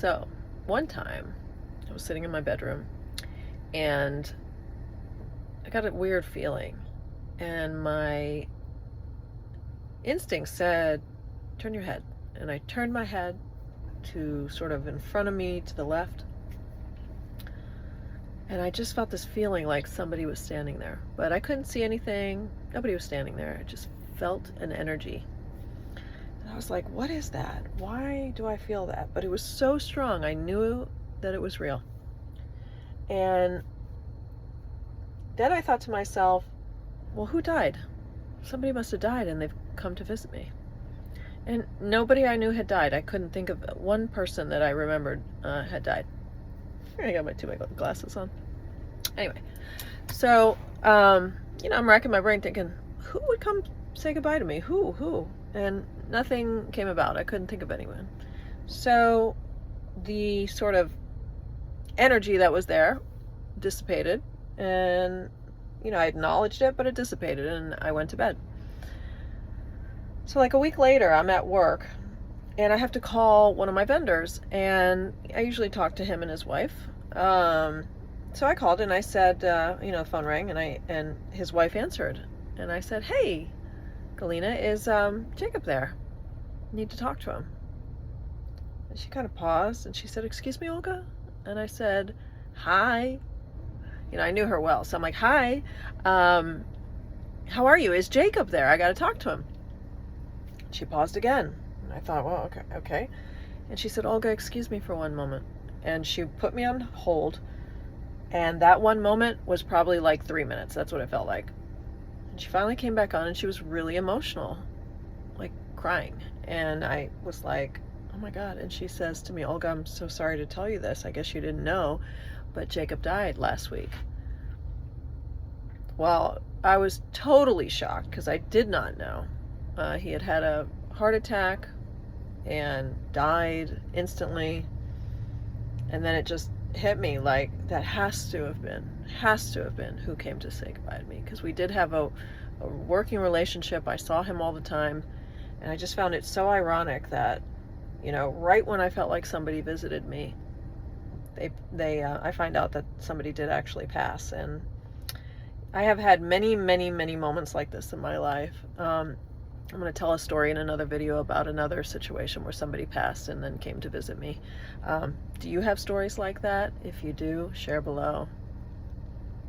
So, one time, I was sitting in my bedroom, and I got a weird feeling, and my instinct said, turn your head. And I turned my head to sort of in front of me to the left, and I just felt this feeling like somebody was standing there, but I couldn't see anything. Nobody was standing there. I just felt an energy. And I was like, what is that? Why do I feel that? But it was so strong. I knew that it was real. And then I thought to myself, well, who died? Somebody must have died and they've come to visit me. And nobody I knew had died. I couldn't think of one person that I remembered had died. I got my two glasses on. Anyway, so, I'm racking my brain thinking, who would come say goodbye to me? Who? And nothing came about. I couldn't think of anyone. So the sort of energy that was there dissipated, and, I acknowledged it, but it dissipated, and I went to bed. So like a week later, I'm at work, and I have to call one of my vendors, and I usually talk to him and his wife. So I called and I said, the phone rang, and his wife answered, and I said, hey, Galina, is Jacob there? I need to talk to him. And she kind of paused, and she said, excuse me, Olga? And I said, hi. I knew her well, so I'm like, hi. How are you? Is Jacob there? I got to talk to him. She paused again. And I thought, well, okay. And she said, Olga, excuse me for one moment. And she put me on hold. And that one moment was probably like 3 minutes. That's what it felt like. And she finally came back on, and she was really emotional, like crying. And I was like, oh my God. And she says to me, Olga, I'm so sorry to tell you this. I guess you didn't know, but Jacob died last week. Well, I was totally shocked because I did not know. He had had a heart attack and died instantly. And then it just hit me like that has to have been who came to say goodbye to me, because we did have a working relationship. I saw him all the time, and I just found it so ironic that, right when I felt like somebody visited me, I find out that somebody did actually pass. And I have had many, many, many moments like this in my life. I'm going to tell a story in another video about another situation where somebody passed and then came to visit me. Do you have stories like that? If you do, share below.